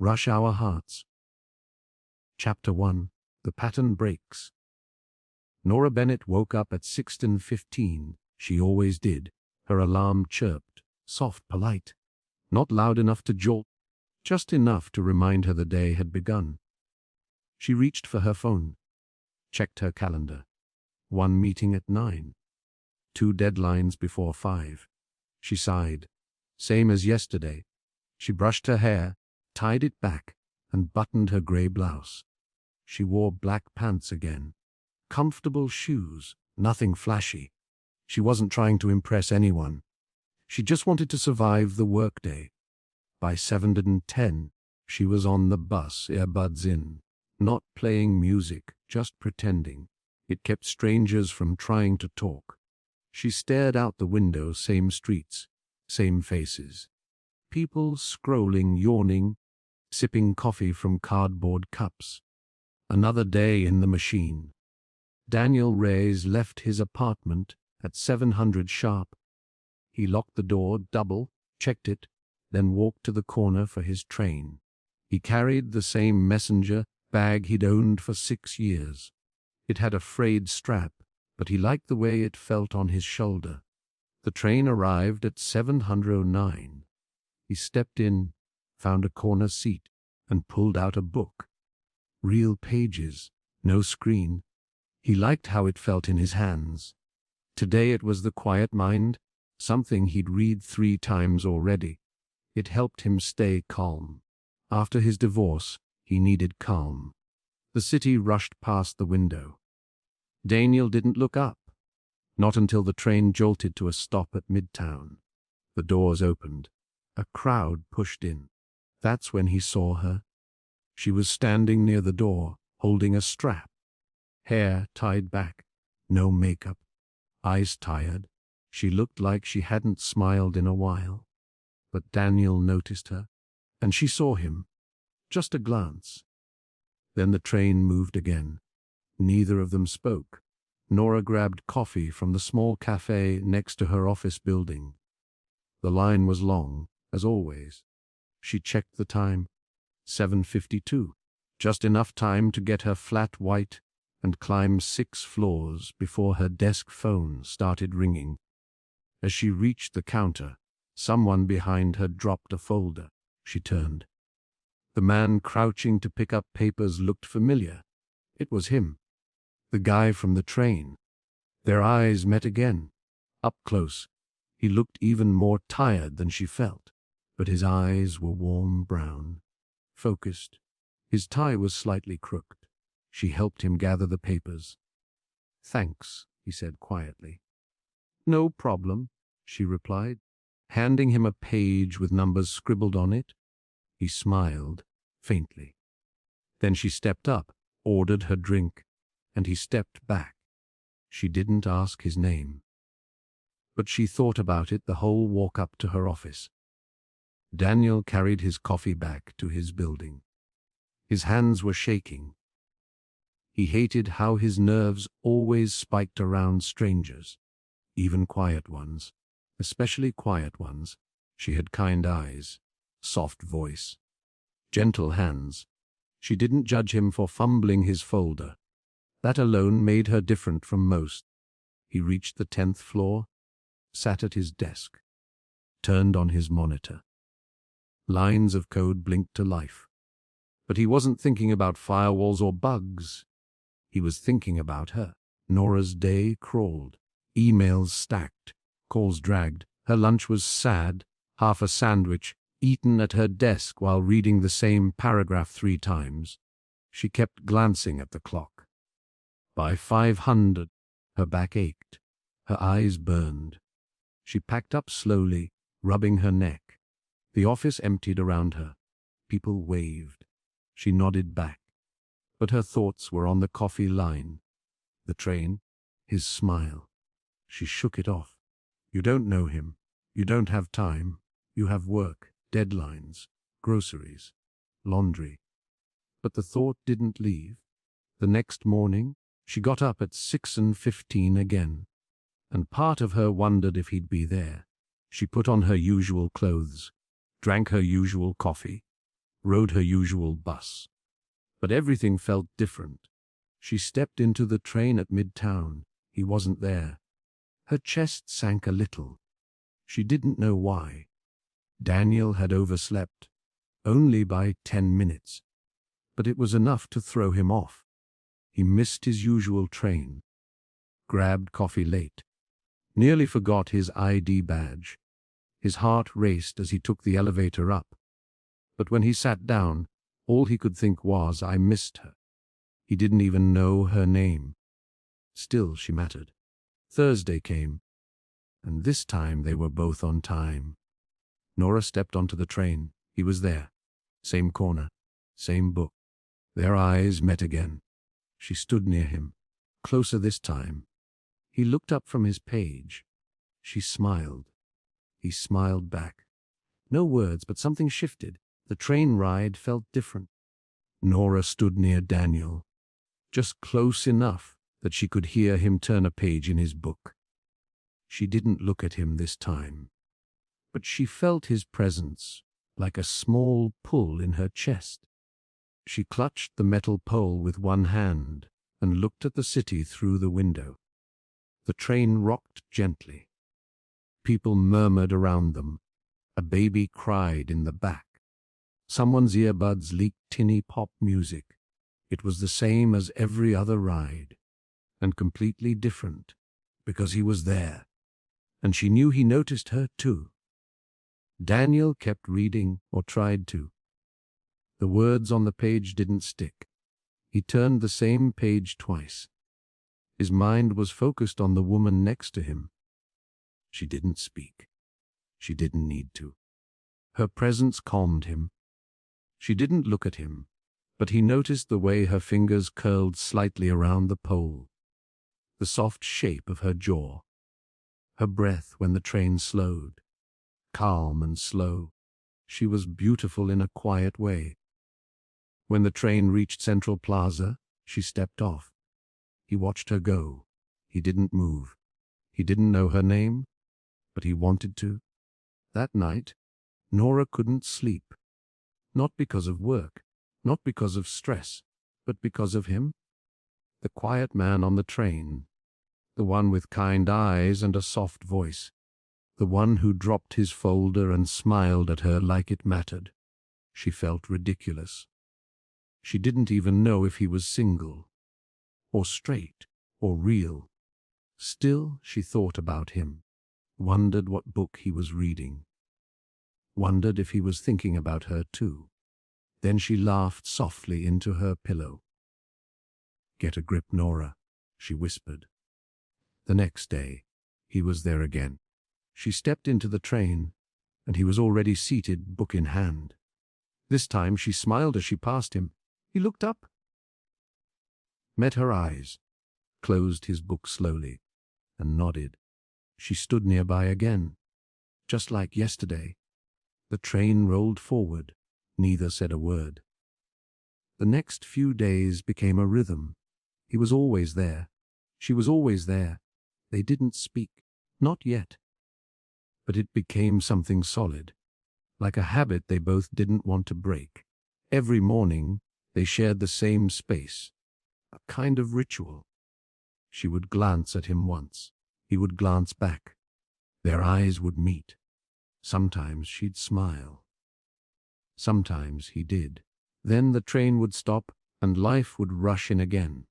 Rush Hour Hearts. Chapter 1. The Pattern Breaks. Nora Bennett woke up at 16:15. She always did. Her alarm chirped, soft, polite. Not loud enough to jolt, just enough to remind her the day had begun. She reached for her phone, checked her calendar. One meeting at 9. 2 deadlines before 5. She sighed. Same as yesterday. She brushed her hair, tied it back, and buttoned her gray blouse. She wore black pants again. Comfortable shoes, nothing flashy. She wasn't trying to impress anyone. She just wanted to survive the workday. By 7:10, she was on the bus, earbuds in, not playing music, just pretending. It kept strangers from trying to talk. She stared out the window, same streets, same faces. People scrolling, yawning, sipping coffee from cardboard cups. Another day in the machine. Daniel Reyes left his apartment at 700 sharp. He locked the door double, checked it, then walked to the corner for his train. He carried the same messenger bag he'd owned for 6 years. It had a frayed strap, but he liked the way it felt on his shoulder. The train arrived at 7:09. He stepped in, found a corner seat, and pulled out a book. Real pages, no screen. He liked how it felt in his hands. Today it was The Quiet Mind, something he'd read 3 times already. It helped him stay calm. After his divorce, he needed calm. The city rushed past the window. Daniel didn't look up, not until the train jolted to a stop at Midtown. The doors opened. A crowd pushed in. That's when he saw her. She was standing near the door, holding a strap. Hair tied back, no makeup, eyes tired. She looked like she hadn't smiled in a while. But Daniel noticed her, and she saw him. Just a glance. Then the train moved again. Neither of them spoke. Nora grabbed coffee from the small cafe next to her office building. The line was long, as always. She checked the time. 7:52. Just enough time to get her flat white and climb 6 floors before her desk phone started ringing. As she reached the counter, someone behind her dropped a folder. She turned. The man crouching to pick up papers looked familiar. It was him, the guy from the train. Their eyes met again. Up close, he looked even more tired than she felt, but his eyes were warm brown, focused. His tie was slightly crooked. She helped him gather the papers. "Thanks," he said quietly. "No problem," she replied, handing him a page with numbers scribbled on it. He smiled, faintly. Then she stepped up, ordered her drink, and he stepped back. She didn't ask his name. But she thought about it the whole walk up to her office. Daniel carried his coffee back to his building. His hands were shaking. He hated how his nerves always spiked around strangers, even quiet ones, especially quiet ones. She had kind eyes, soft voice, gentle hands. She didn't judge him for fumbling his folder. That alone made her different from most. He reached the 10th floor, sat at his desk, turned on his monitor. Lines of code blinked to life. But he wasn't thinking about firewalls or bugs. He was thinking about her. Nora's day crawled. Emails stacked. Calls dragged. Her lunch was sad, half a sandwich, eaten at her desk while reading the same paragraph 3 times. She kept glancing at the clock. By 500, her back ached. Her eyes burned. She packed up slowly, rubbing her neck. The office emptied around her. People waved. She nodded back. But her thoughts were on the coffee line. The train, his smile. She shook it off. You don't know him. You don't have time. You have work, deadlines, groceries, laundry. But the thought didn't leave. The next morning, she got up at 6:15 again, and part of her wondered if he'd be there. She put on her usual clothes, drank her usual coffee, rode her usual bus. But everything felt different. She stepped into the train at Midtown. He wasn't there. Her chest sank a little. She didn't know why. Daniel had overslept, only by 10 minutes. But it was enough to throw him off. He missed his usual train, grabbed coffee late, nearly forgot his ID badge. His heart raced as he took the elevator up. But when he sat down, all he could think was, I missed her. He didn't even know her name. Still, she mattered. Thursday came, and this time they were both on time. Nora stepped onto the train. He was there. Same corner, same book. Their eyes met again. She stood near him, closer this time. He looked up from his page. She smiled. He smiled back. No words, but something shifted. The train ride felt different. Nora stood near Daniel, just close enough that she could hear him turn a page in his book. She didn't look at him this time, but she felt his presence, like a small pull in her chest. She clutched the metal pole with one hand and looked at the city through the window. The train rocked gently. People murmured around them. A baby cried in the back. Someone's earbuds leaked tinny pop music. It was the same as every other ride, and completely different, because he was there, and she knew he noticed her too. Daniel kept reading, or tried to. The words on the page didn't stick. He turned the same page twice. His mind was focused on the woman next to him. She didn't speak. She didn't need to. Her presence calmed him. She didn't look at him, but he noticed the way her fingers curled slightly around the pole, the soft shape of her jaw, her breath when the train slowed, calm and slow. She was beautiful in a quiet way. When the train reached Central Plaza, she stepped off. He watched her go. He didn't move. He didn't know her name, but he wanted to. That night, Nora couldn't sleep. Not because of work, not because of stress, but because of him. The quiet man on the train, the one with kind eyes and a soft voice, the one who dropped his folder and smiled at her like it mattered. She felt ridiculous. She didn't even know if he was single, or straight, or real. Still, she thought about him, wondered what book he was reading, wondered if he was thinking about her too. Then she laughed softly into her pillow. Get a grip, Nora, she whispered. The next day, he was there again. She stepped into the train, and he was already seated, book in hand. This time she smiled as she passed him. He looked up, met her eyes, closed his book slowly, and nodded. She stood nearby again, just like yesterday. The train rolled forward. Neither said a word. The next few days became a rhythm. He was always there. She was always there. They didn't speak. Not yet. But it became something solid, like a habit they both didn't want to break. Every morning, they shared the same space, a kind of ritual. She would glance at him once. He would glance back. Their eyes would meet. Sometimes she'd smile. Sometimes he did. Then the train would stop and life would rush in again.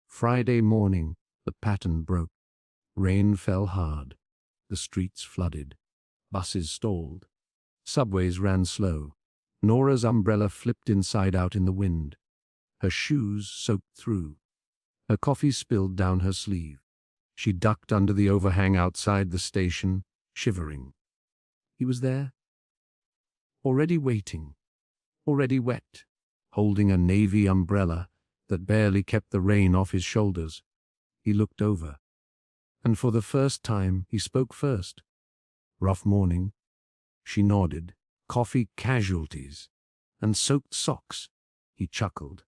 Friday morning, the pattern broke. Rain fell hard. The streets flooded. Buses stalled. Subways ran slow. Nora's umbrella flipped inside out in the wind. Her shoes soaked through. Her coffee spilled down her sleeve. She ducked under the overhang outside the station, shivering. He was there, already waiting, already wet, holding a navy umbrella that barely kept the rain off his shoulders. He looked over, and for the first time he spoke first. Rough morning. She nodded. Coffee casualties and soaked socks. He chuckled.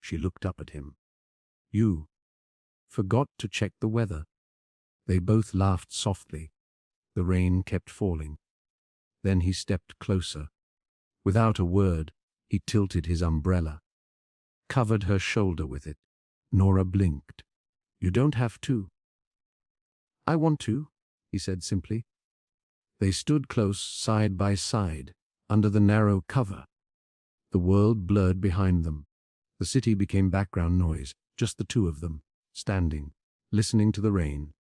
She looked up at him. You forgot to check the weather. They both laughed softly. The rain kept falling. Then he stepped closer. Without a word, He tilted his umbrella, covered her shoulder with it. Nora blinked. "You don't have to." "I want to," he said simply. They stood close, side by side, under the narrow cover. The world blurred behind them. The city became background noise, just the two of them, standing, listening to the rain.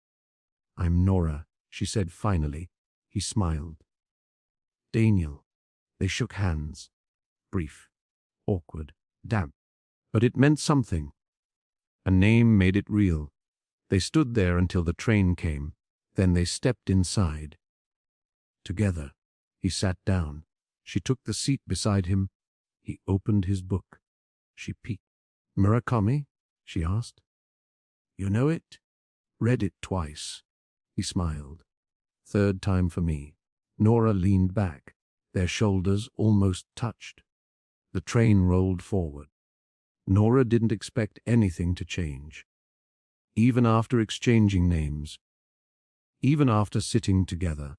"I'm Nora," she said finally. He smiled. "Daniel." They shook hands. Brief, awkward, damp. But it meant something. A name made it real. They stood there until the train came. Then they stepped inside. Together. He sat down. She took the seat beside him. He opened his book. She peeked. "Murakami?" she asked. "You know it?" "Read it twice." He smiled. "Third time for me." Nora leaned back. Their shoulders almost touched. The train rolled forward. Nora didn't expect anything to change. Even after exchanging names. Even after sitting together.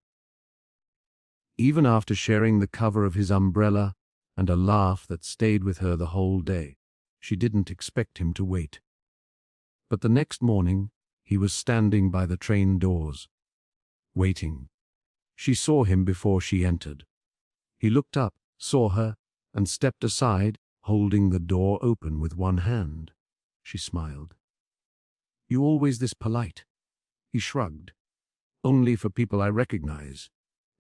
Even after sharing the cover of his umbrella and a laugh that stayed with her the whole day, she didn't expect him to wait. But the next morning, he was standing by the train doors, waiting. She saw him before she entered. He looked up, saw her, and stepped aside, holding the door open with one hand. She smiled. "You always this polite?" He shrugged. "Only for people I recognize."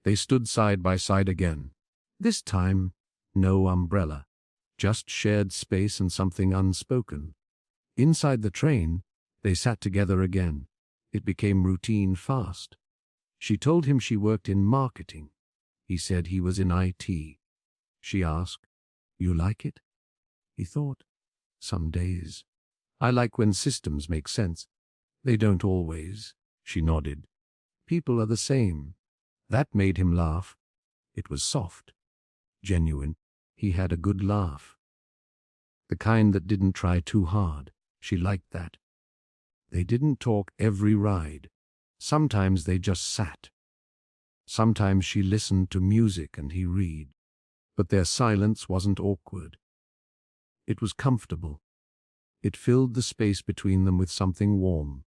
They stood side by side again. This time, no umbrella. Just shared space and something unspoken. Inside the train, they sat together again. It became routine fast. She told him she worked in marketing. He said he was in IT. She asked, "You like it?" He thought, "Some days. I like when systems make sense." "They don't always." She nodded. "People are the same." That made him laugh. It was soft, genuine. He had a good laugh. The kind that didn't try too hard. She liked that. They didn't talk every ride. Sometimes they just sat. Sometimes she listened to music and he read. But their silence wasn't awkward. It was comfortable. It filled the space between them with something warm.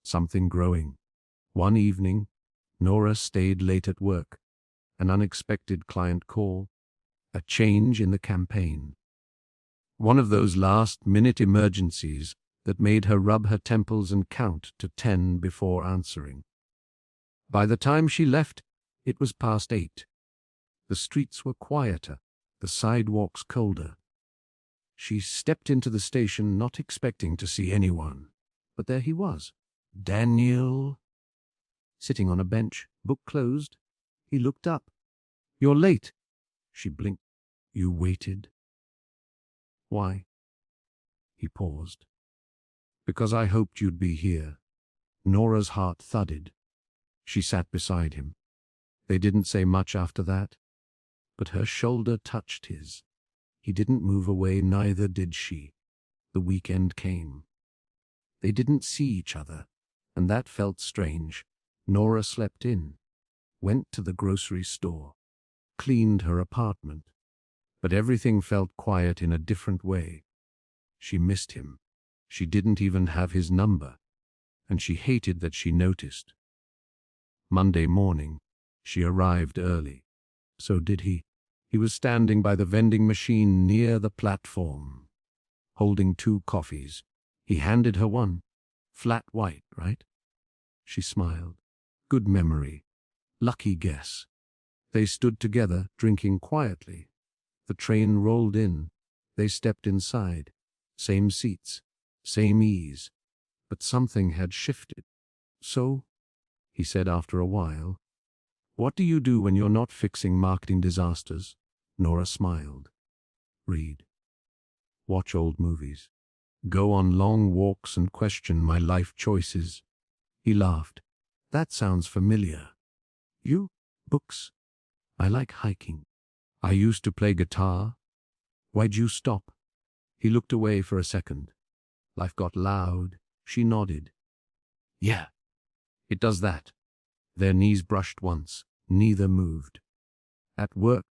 Something growing. One evening, Nora stayed late at work. An unexpected client call. A change in the campaign. One of those last-minute emergencies that made her rub her temples and count to 10 before answering. By the time she left, it was past 8. The streets were quieter, the sidewalks colder. She stepped into the station not expecting to see anyone. But there he was. Daniel. Sitting on a bench, book closed. He looked up. "You're late." She blinked. "You waited?" "Why?" He paused. "Because I hoped you'd be here." Nora's heart thudded. She sat beside him. They didn't say much after that, but her shoulder touched his. He didn't move away, neither did she. The weekend came. They didn't see each other, and that felt strange. Nora slept in, went to the grocery store, cleaned her apartment, but everything felt quiet in a different way. She missed him. She didn't even have his number, and she hated that she noticed. Monday morning, she arrived early. So did he. He was standing by the vending machine near the platform, holding 2 coffees. He handed her one. Flat white, right? She smiled. Good memory. Lucky guess. They stood together, drinking quietly. The train rolled in. They stepped inside. Same seats, same ease. But something had shifted. "So," he said after a while, "what do you do when you're not fixing marketing disasters?" Nora smiled. "Read. Watch old movies. Go on long walks and question my life choices." He laughed. "That sounds familiar." "You? Books?" "I like hiking. I used to play guitar." "Why'd you stop?" He looked away for a second. Life got loud. She nodded. "Yeah, it does that." Their knees brushed once. Neither moved. "At work?"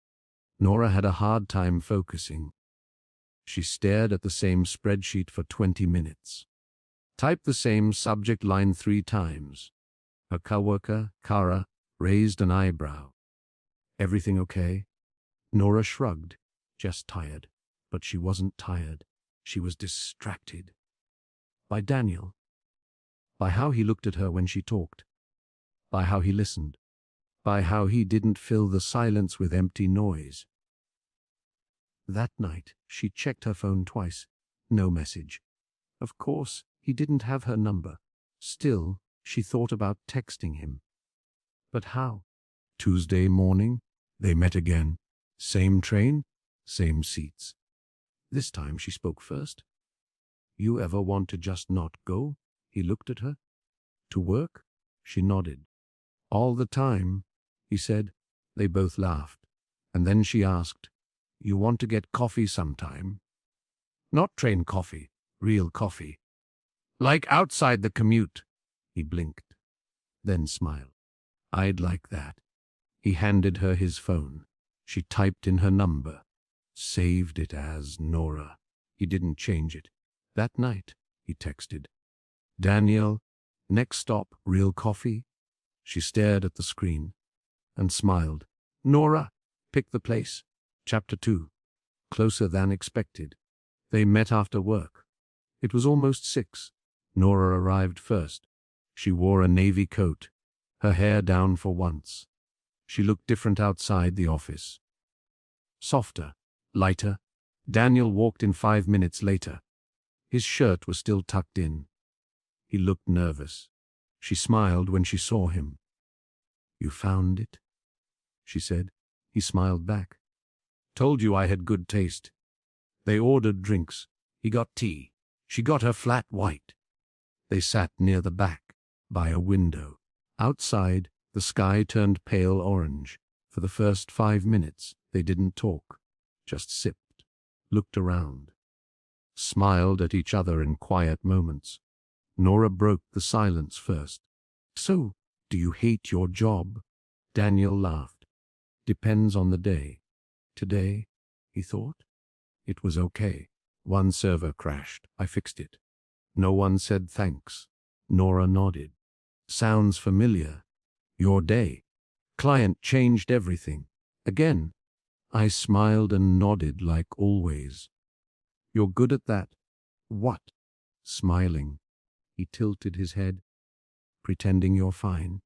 Nora had a hard time focusing. She stared at the same spreadsheet for 20 minutes. Typed the same subject line 3 times. Her coworker, Kara, raised an eyebrow. "Everything okay?" Nora shrugged. "Just tired." But she wasn't tired. She was distracted. By Daniel. By how he looked at her when she talked. By how he listened. By how he didn't fill the silence with empty noise. That night, she checked her phone twice. No message. Of course, he didn't have her number. Still, she thought about texting him. But how? Tuesday morning, they met again. Same train, same seats. This time she spoke first. "You ever want to just not go?" He looked at her. "To work?" She nodded. "All the time," he said. They both laughed. And then she asked, "You want to get coffee sometime?" "Not train coffee, real coffee. Like outside the commute." He blinked, then smiled. "I'd like that." He handed her his phone. She typed in her number. Saved it as Nora. He didn't change it. That night, he texted, "Daniel, next stop, real coffee?" She stared at the screen and smiled. "Nora, pick the place." Chapter 2. Closer than expected. They met after work. It was almost 6. Nora arrived first. She wore a navy coat, her hair down for once. She looked different outside the office. Softer, lighter. Daniel walked in 5 minutes later. His shirt was still tucked in. He looked nervous. She smiled when she saw him. "You found it?" she said. He smiled back. "Told you I had good taste." They ordered drinks. He got tea. She got her flat white. They sat near the back, by a window. Outside, the sky turned pale orange. For the first 5 minutes, they didn't talk, just sipped, looked around, smiled at each other in quiet moments. Nora broke the silence first. "So, do you hate your job?" Daniel laughed. "Depends on the day." Today, he thought. It was okay. One server crashed. I fixed it. No one said thanks. Nora nodded. "Sounds familiar. Your day." "Client changed everything." Again. I smiled and nodded like always. "You're good at that." "What?" Smiling. He tilted his head. "Pretending you're fine."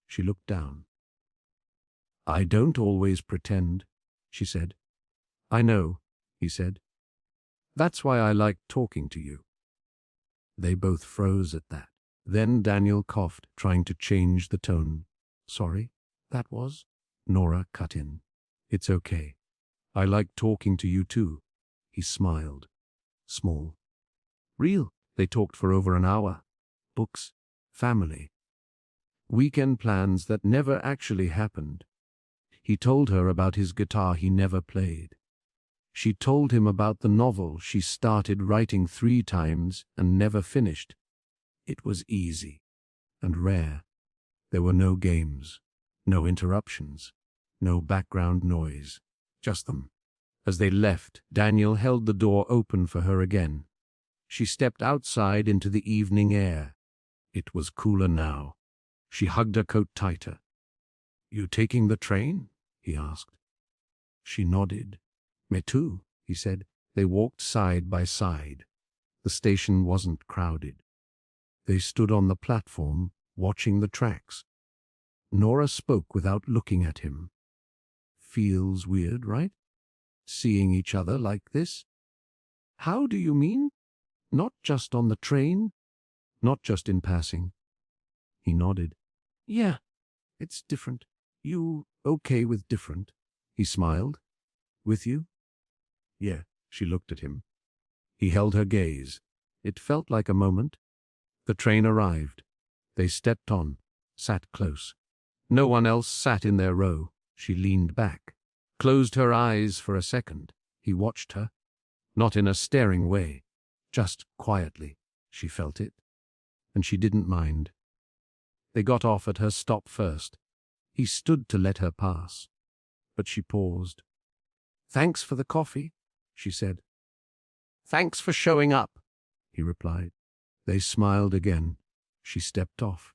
She looked down. "I don't always pretend," she said. "I know," he said. "That's why I like talking to you." They both froze at that. Then Daniel coughed, trying to change the tone. "Sorry, that was?" Nora cut in. "It's okay. I like talking to you too." He smiled. Small. Real. They talked for over an hour. Books. Family. Weekend plans that never actually happened. He told her about his guitar he never played. She told him about the novel she started writing 3 times and never finished. It was easy and rare. There were no games, no interruptions, no background noise, just them. As they left, Daniel held the door open for her again. She stepped outside into the evening air. It was cooler now. She hugged her coat tighter. "You taking the train?" he asked. She nodded. "Me too," he said. They walked side by side. The station wasn't crowded. They stood on the platform, watching the tracks. Nora spoke without looking at him. "Feels weird, right? Seeing each other like this?" "How do you mean?" "Not just on the train? Not just in passing?" He nodded. "Yeah, it's different." "You okay with different?" He smiled. "With you?" "Yeah." She looked at him. He held her gaze. It felt like a moment. The train arrived. They stepped on, sat close. No one else sat in their row. She leaned back, closed her eyes for a second. He watched her. Not in a staring way, just quietly. She felt it, and she didn't mind. They got off at her stop first. He stood to let her pass, but she paused. Thanks for the coffee, she said. Thanks for showing up, he replied. They smiled again. She stepped off.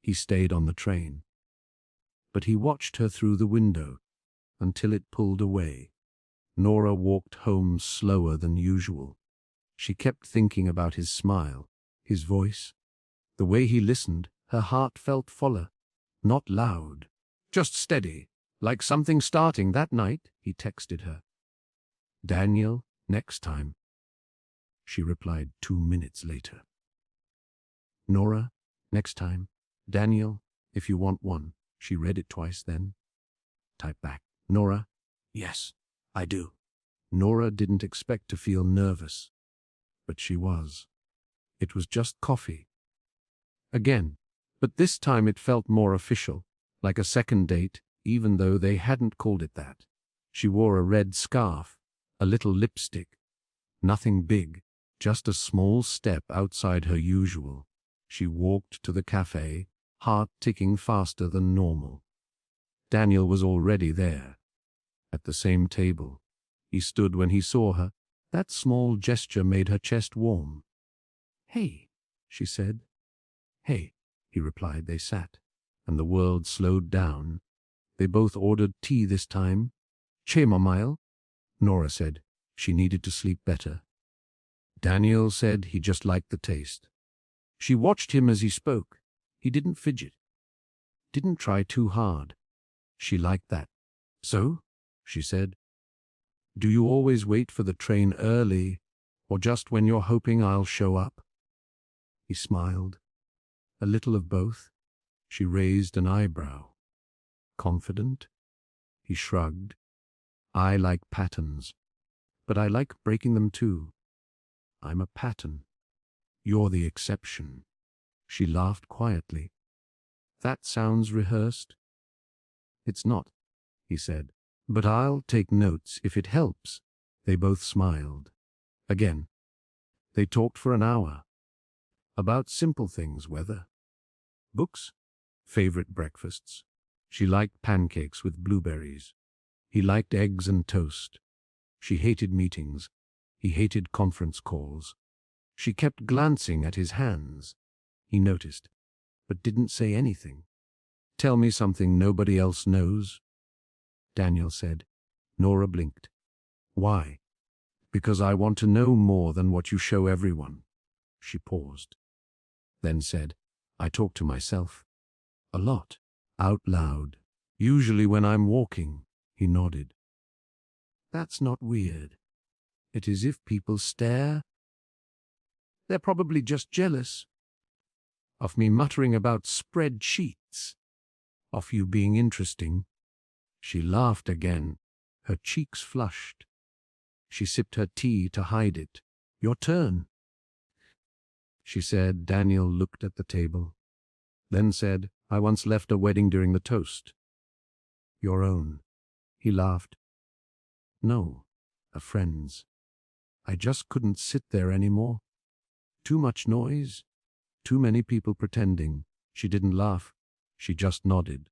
He stayed on the train. But he watched her through the window until it pulled away. Nora walked home slower than usual. She kept thinking about his smile, his voice. The way he listened, her heart felt fuller, not loud, just steady, like something starting that night, he texted her. Daniel, next time. She replied 2 minutes later. Nora, next time. Daniel, if you want one. She read it twice then. Type back. Nora, yes, I do. Nora didn't expect to feel nervous, but she was. It was just coffee. Again, but this time it felt more official, like a second date, even though they hadn't called it that. She wore a red scarf, a little lipstick. Nothing big, just a small step outside her usual. She walked to the cafe, heart ticking faster than normal. Daniel was already there, at the same table. He stood when he saw her. That small gesture made her chest warm. Hey, she said. Hey, he replied. They sat, and the world slowed down. They both ordered tea this time. Chamomile, Nora said. She needed to sleep better. Daniel said he just liked the taste. She watched him as he spoke. He didn't fidget. Didn't try too hard. She liked that. So, she said, do you always wait for the train early, or just when you're hoping I'll show up? He smiled. A little of both. She raised an eyebrow. Confident? He shrugged. I like patterns, but I like breaking them too. I'm a pattern. You're the exception. She laughed quietly. That sounds rehearsed. It's not, he said, but I'll take notes if it helps. They both smiled. Again. They talked for an hour. About simple things, weather. Books. Favorite breakfasts. She liked pancakes with blueberries. He liked eggs and toast. She hated meetings. He hated conference calls. She kept glancing at his hands. He noticed, but didn't say anything. Tell me something nobody else knows, Daniel said. Nora blinked. Why? Because I want to know more than what you show everyone. She paused. Then said, I talk to myself. A lot. Out loud. Usually when I'm walking. He nodded. That's not weird. It is if people stare. They're probably just jealous. Of me muttering about spreadsheets. Of you being interesting. She laughed again. Her cheeks flushed. She sipped her tea to hide it. Your turn, she said. Daniel looked at the table. Then said, I once left a wedding during the toast. Your own. He laughed. No, a friend's. I just couldn't sit there anymore. Too much noise. Too many people pretending. She didn't laugh. She just nodded.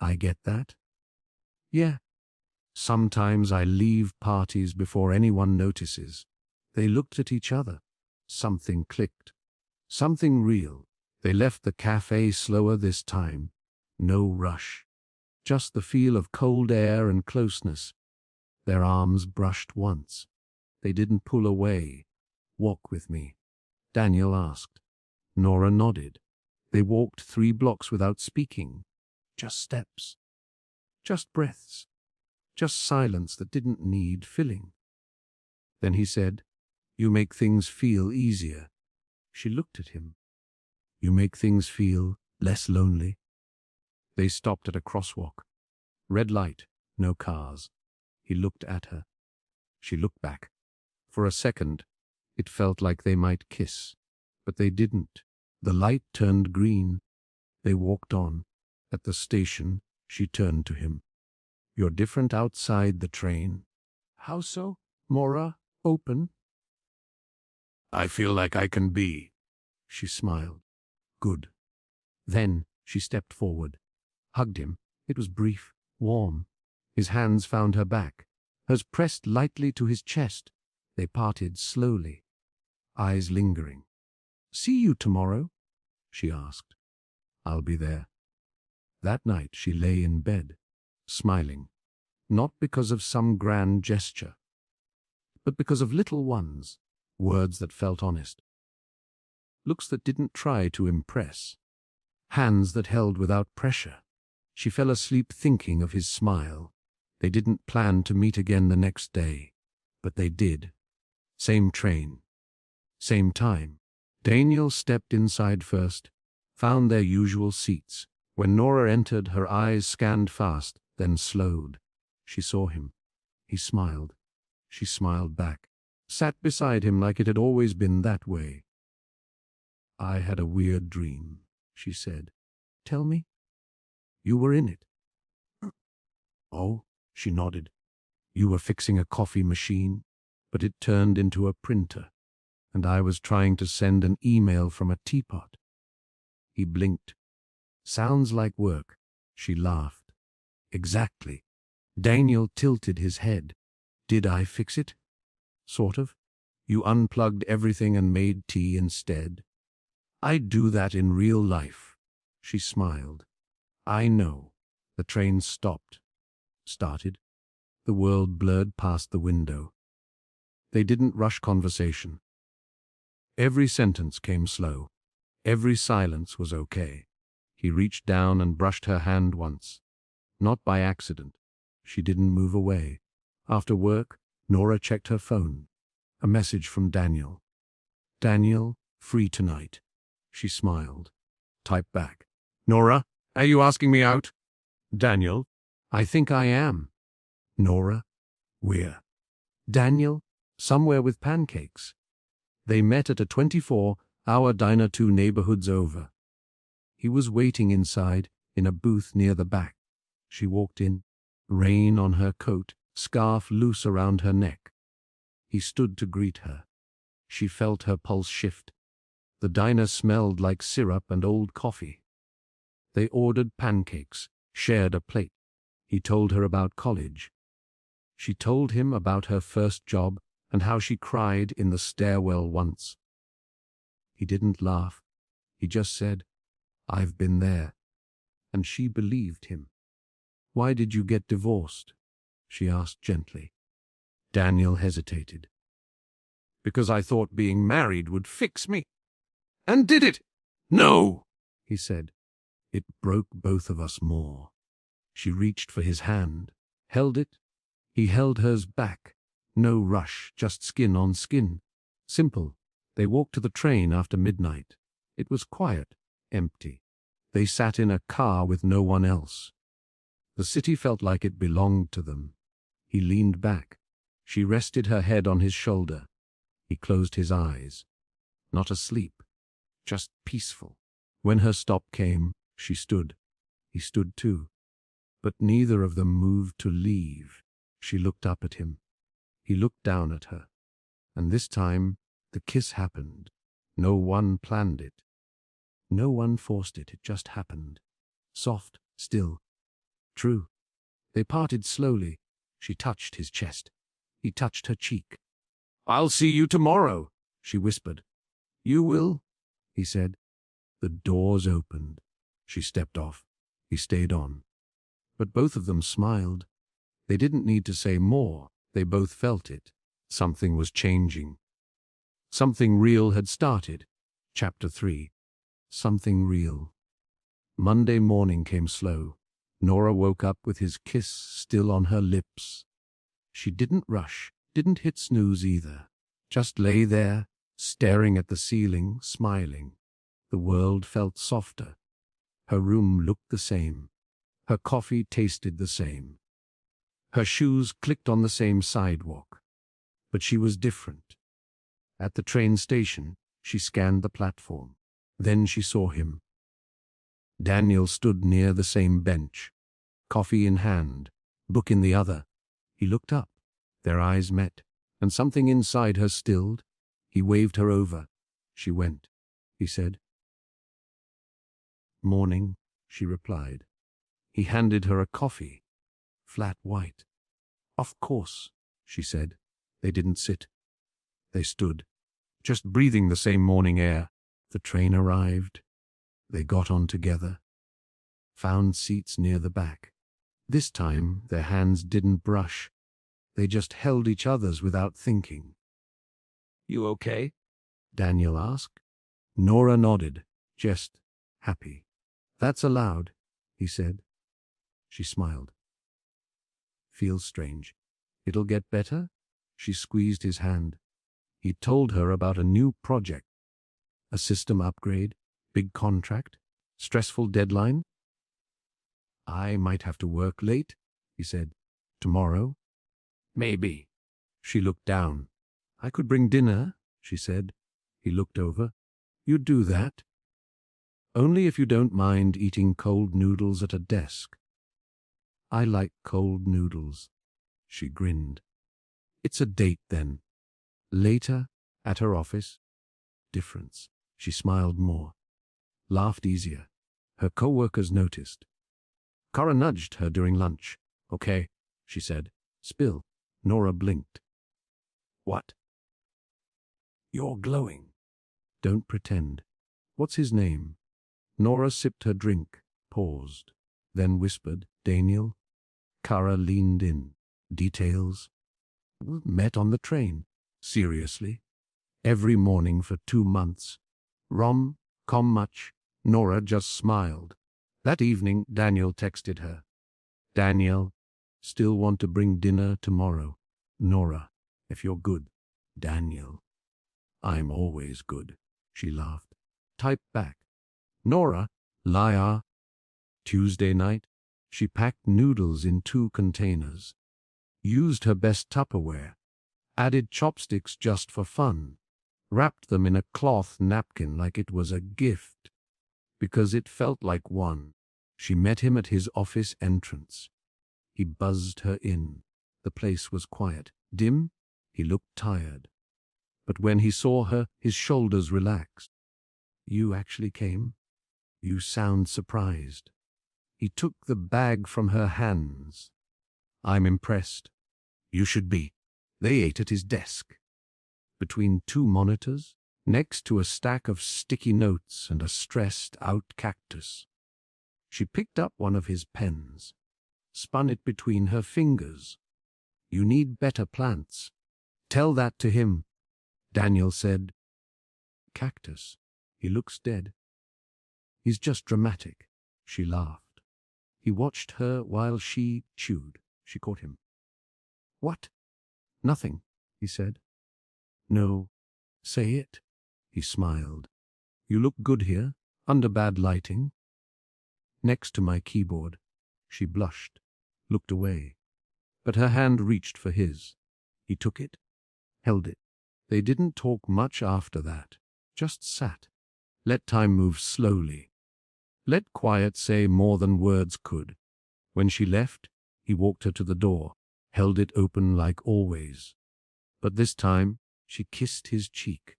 I get that. Yeah. Sometimes I leave parties before anyone notices. They looked at each other. Something clicked. Something real. They left the cafe slower this time. No rush. Just the feel of cold air and closeness. Their arms brushed once. They didn't pull away. Walk with me, Daniel asked. Nora nodded. They walked 3 blocks without speaking. Just steps. Just breaths. Just silence that didn't need filling. Then he said, You make things feel easier. She looked at him. You make things feel less lonely. They stopped at a crosswalk. Red light, no cars. He looked at her. She looked back. For a second, it felt like they might kiss, but they didn't. The light turned green. They walked on. At the station, she turned to him. You're different outside the train. How so? Mora, open. I feel like I can be. She smiled. Good. Then she stepped forward, hugged him. It was brief, warm. His hands found her back. hers pressed lightly to his chest. They parted slowly, eyes lingering. "See you tomorrow?" she asked. "I'll be there." That night she lay in bed, smiling, not because of some grand gesture, but because of little ones, words that felt honest, looks that didn't try to impress, hands that held without pressure. She fell asleep thinking of his smile. They didn't plan to meet again the next day, but they did. Same train, same time. Daniel stepped inside first, found their usual seats. When Nora entered, her eyes scanned fast, then slowed. She saw him. He smiled. She smiled back, sat beside him like it had always been that way. "I had a weird dream," she said. "Tell me." "You were in it." "Oh," she nodded. "You were fixing a coffee machine, but it turned into a printer, and I was trying to send an email from a teapot." He blinked. "Sounds like work." She laughed. "Exactly." Daniel tilted his head. "Did I fix it?" "Sort of. You unplugged everything and made tea instead." "I do that in real life." She smiled. "I know." The train stopped. Started. The world blurred past the window. They didn't rush conversation. Every sentence came slow. Every silence was okay. He reached down and brushed her hand once. Not by accident. She didn't move away. After work, Nora checked her phone. A message from Daniel. "Daniel, free tonight." She smiled. Typed back. "Nora, are you asking me out?" "Daniel, I think I am." "Nora, where?" "Daniel, somewhere with pancakes." They met at a 24-hour diner 2 neighborhoods over. He was waiting inside, in a booth near the back. She walked in, rain on her coat, scarf loose around her neck. He stood to greet her. She felt her pulse shift. The diner smelled like syrup and old coffee. They ordered pancakes, shared a plate. He told her about college. She told him about her first job and how she cried in the stairwell once. He didn't laugh. He just said, "I've been there." And she believed him. "Why did you get divorced?" she asked gently. Daniel hesitated. "Because I thought being married would fix me. And did it?" "No," he said. "It broke both of us more." She reached for his hand, held it. He held hers back. No rush, just skin on skin. Simple. They walked to the train after midnight. It was quiet, empty. They sat in a car with no one else. The city felt like it belonged to them. He leaned back. She rested her head on his shoulder. He closed his eyes. Not asleep, just peaceful. When her stop came, she stood. He stood too. But neither of them moved to leave. She looked up at him. He looked down at her. And this time, the kiss happened. No one planned it. No one forced it. It just happened. Soft, still. True. They parted slowly. She touched his chest. He touched her cheek. "I'll see you tomorrow," she whispered. "You will?" he said. The doors opened. She stepped off. He stayed on. But both of them smiled. They didn't need to say more. They both felt it. Something was changing. Something real had started. Chapter 3. Something real. Monday morning came slow. Nora woke up with his kiss still on her lips. She didn't rush, didn't hit snooze either. Just lay there, staring at the ceiling, smiling. The world felt softer. Her room looked the same. Her coffee tasted the same. Her shoes clicked on the same sidewalk. But she was different. At the train station, she scanned the platform. Then she saw him. Daniel stood near the same bench, coffee in hand, book in the other. He looked up. Their eyes met, and something inside her stilled. He waved her over. She went. He said, "Morning," she replied. He handed her a coffee, flat white. "Of course." she said. They didn't sit. They stood, just breathing the same morning air. The train arrived. They got on together, found seats near the back. This time their hands didn't brush. They just held each other's without thinking. "You okay?" Daniel asked. Nora nodded, just happy. "That's allowed," he said. She smiled. "Feels strange. It'll get better?" She squeezed his hand. He told her about a new project. A system upgrade, big contract, stressful deadline. "I might have to work late," he said. "Tomorrow?" "Maybe." She looked down. "I could bring dinner," she said. He looked over. "You'd do that?" "Only if you don't mind eating cold noodles at a desk." "I like cold noodles." She grinned. "It's a date then." Later, at her office. Difference. She smiled more, laughed easier. Her co-workers noticed. Cara nudged her during lunch. "Okay," she said. "Spill." Nora blinked. "What?" "You're glowing." "Don't pretend." "What's his name?" Nora sipped her drink, paused, then whispered, "Daniel." Cara leaned in. "Details?" "Met on the train." "Seriously?" "Every morning for 2 months." "Com much?" Nora just smiled. That evening, Daniel texted her. "Daniel, still want to bring dinner tomorrow?" "Nora, if you're good." "Daniel, I'm always good." She laughed. Type back. "Nora, liar." Tuesday night, she packed noodles in 2 containers. Used her best Tupperware. Added chopsticks just for fun. Wrapped them in a cloth napkin like it was a gift. Because it felt like one. She met him at his office entrance. He buzzed her in. The place was quiet. Dim. He looked tired. But when he saw her, his shoulders relaxed. "You actually came? You sound surprised." He took the bag from her hands. "I'm impressed." "You should be." They ate at his desk. Between 2 monitors, next to a stack of sticky notes and a stressed-out cactus. She picked up one of his pens, spun it between her fingers. "You need better plants. Tell that to him." Daniel said, "Cactus. He looks dead." "He's just dramatic." She laughed. He watched her while she chewed. She caught him. "What?" "Nothing," he said. "No. Say it." He smiled. "You look good here, under bad lighting." "Next to my keyboard." She blushed, looked away. But her hand reached for his. He took it, held it. They didn't talk much after that, just sat. Let time move slowly. Let quiet say more than words could. When she left, he walked her to the door, held it open like always. But this time, she kissed his cheek.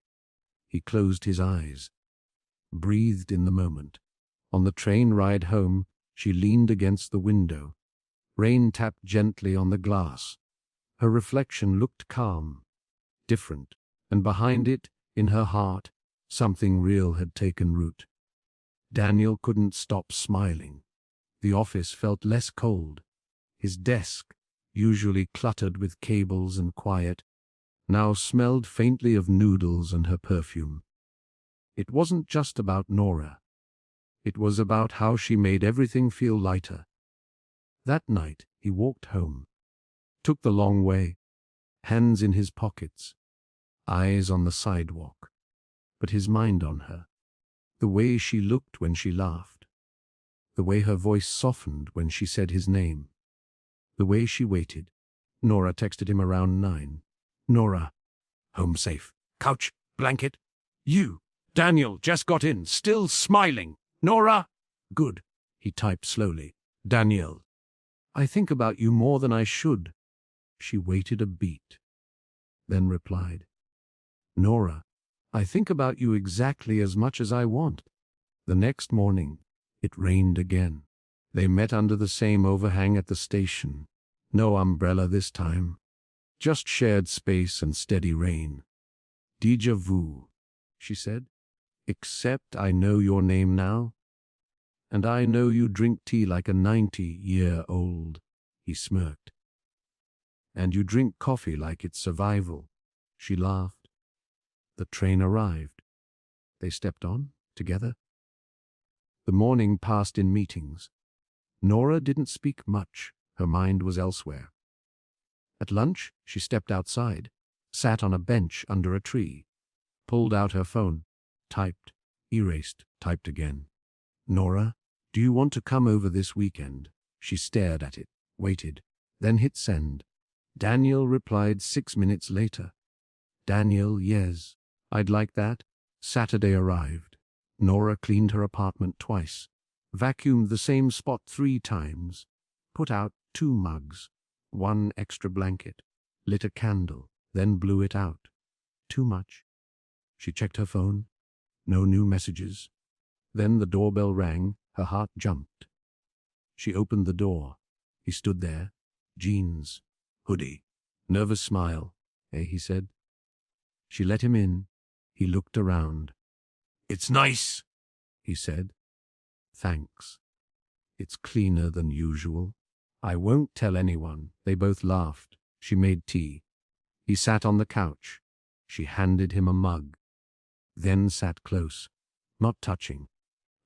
He closed his eyes, breathed in the moment. On the train ride home, she leaned against the window. Rain tapped gently on the glass. Her reflection looked calm, different, and behind it, in her heart, something real had taken root. Daniel couldn't stop smiling. The office felt less cold. His desk, usually cluttered with cables and quiet, now smelled faintly of noodles and her perfume. It wasn't just about Nora. It was about how she made everything feel lighter. That night, he walked home. Took the long way, hands in his pockets, eyes on the sidewalk, but his mind on her. The way she looked when she laughed. The way her voice softened when she said his name. The way she waited. Nora texted him around 9. "Nora, home safe. Couch, blanket. You." Daniel just got in, still smiling. "Nora?" "Good," he typed slowly. "Daniel, I think about you more than I should." She waited a beat, then replied, "Nora, I think about you exactly as much as I want." The next morning, it rained again. They met under the same overhang at the station. No umbrella this time. Just shared space and steady rain. Déjà vu, she said. Except I know your name now. And I know you drink tea like a 90-year-old, he smirked. And you drink coffee like it's survival, she laughed. The train arrived. They stepped on, together. The morning passed in meetings. Nora didn't speak much. Her mind was elsewhere. At lunch, she stepped outside, sat on a bench under a tree, pulled out her phone, typed, erased, typed again. Nora, do you want to come over this weekend? She stared at it, waited, then hit send. Daniel replied 6 minutes later. Daniel, yes, I'd like that. Saturday arrived. Nora cleaned her apartment twice, vacuumed the same spot 3 times, put out 2 mugs, 1 extra blanket, lit a candle, then blew it out. Too much. She checked her phone. No new messages. Then the doorbell rang. Her heart jumped. She opened the door. He stood there. Jeans. Hoodie. Nervous smile. He said. She let him in. He looked around. It's nice, he said. Thanks. It's cleaner than usual. I won't tell anyone. They both laughed. She made tea. He sat on the couch. She handed him a mug. Then sat close, not touching,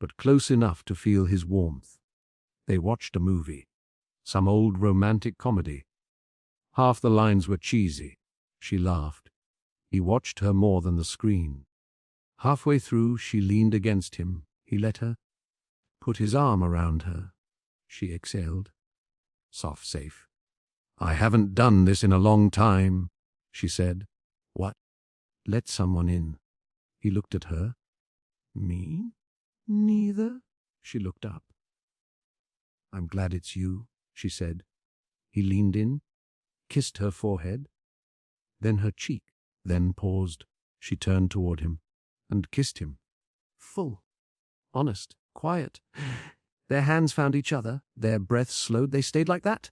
but close enough to feel his warmth. They watched a movie, some old romantic comedy. Half the lines were cheesy. She laughed. He watched her more than the screen. Halfway through, she leaned against him. He let her, put his arm around her. She exhaled. Soft, safe. I haven't done this in a long time, she said. What? Let someone in. He looked at her. Me? Neither. She looked up. I'm glad it's you, she said. He leaned in, kissed her forehead, then her cheek, then paused. She turned toward him and kissed him. Full, honest, quiet. Their hands found each other, their breaths slowed. They stayed like that.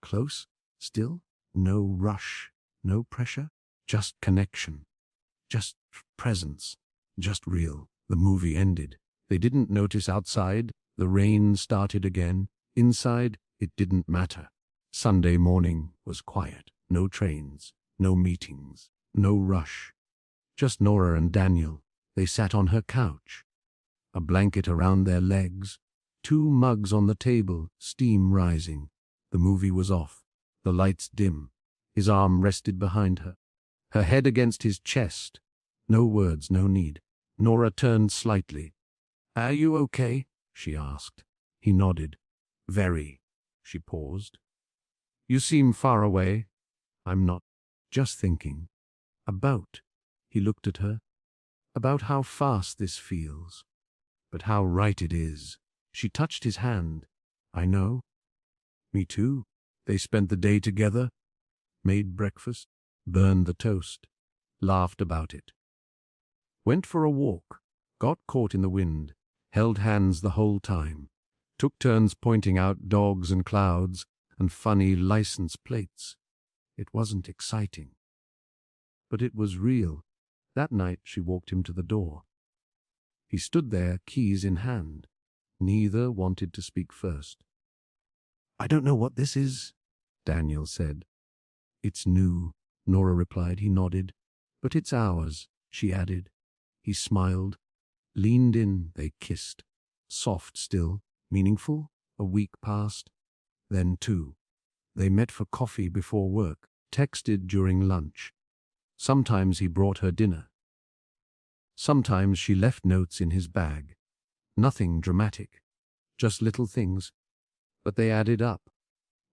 Close, still, no rush, no pressure, just connection, just presence, just real. The movie ended. They didn't notice outside. The rain started again. Inside, it didn't matter. Sunday morning was quiet. No trains, no meetings, no rush. Just Nora and Daniel. They sat on her couch. A blanket around their legs. 2 mugs on the table, steam rising. The movie was off. The lights dim. His arm rested behind her. Her head against his chest. No words, no need. Nora turned slightly. Are you okay? She asked. He nodded. Very. She paused. You seem far away. I'm not. Just thinking. About. He looked at her. About how fast this feels. But how right it is. She touched his hand. I know. Me too. They spent the day together. Made breakfast. Burned the toast. Laughed about it. Went for a walk. Got caught in the wind. Held hands the whole time. Took turns pointing out dogs and clouds and funny license plates. It wasn't exciting. But it was real. That night she walked him to the door. He stood there, keys in hand. Neither wanted to speak first. I don't know what this is, Daniel said. It's new, Nora replied. He nodded. But it's ours, she added. He smiled. Leaned in, they kissed. Soft still, meaningful. A week passed. Then 2. They met for coffee before work, texted during lunch. Sometimes he brought her dinner. Sometimes she left notes in his bag. Nothing dramatic, just little things. But they added up.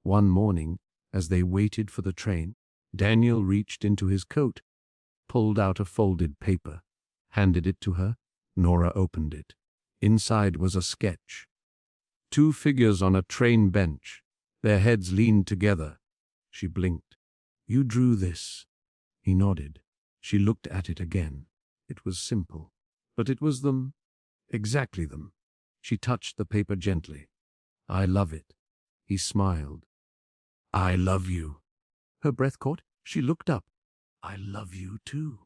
One morning, as they waited for the train, Daniel reached into his coat, pulled out a folded paper, handed it to her. Nora opened it. Inside was a sketch. 2 figures on a train bench, their heads leaned together. She blinked. You drew this. He nodded. She looked at it again. It was simple, but it was them. Exactly them. She touched the paper gently. I love it. He smiled. I love you. Her breath caught. She looked up. I love you too.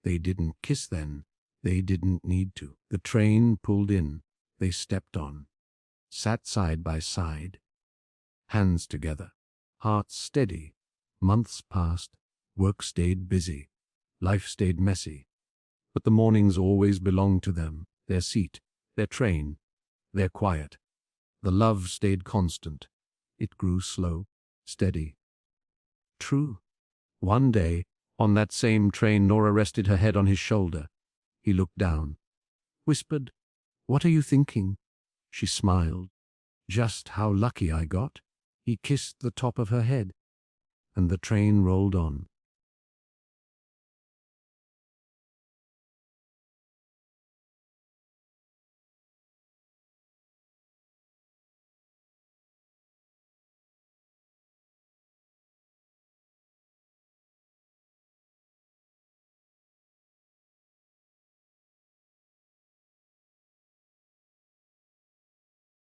They didn't kiss then. They didn't need to. The train pulled in. They stepped on. Sat side by side. Hands together. Hearts steady. Months passed. Work stayed busy. Life stayed messy. But the mornings always belonged to them. Their seat. Their train. Their quiet. The love stayed constant. It grew slow. Steady. True. One day, on that same train, Nora rested her head on his shoulder. He looked down. Whispered, "What are you thinking?" She smiled. "Just how lucky I got." He kissed the top of her head. And the train rolled on.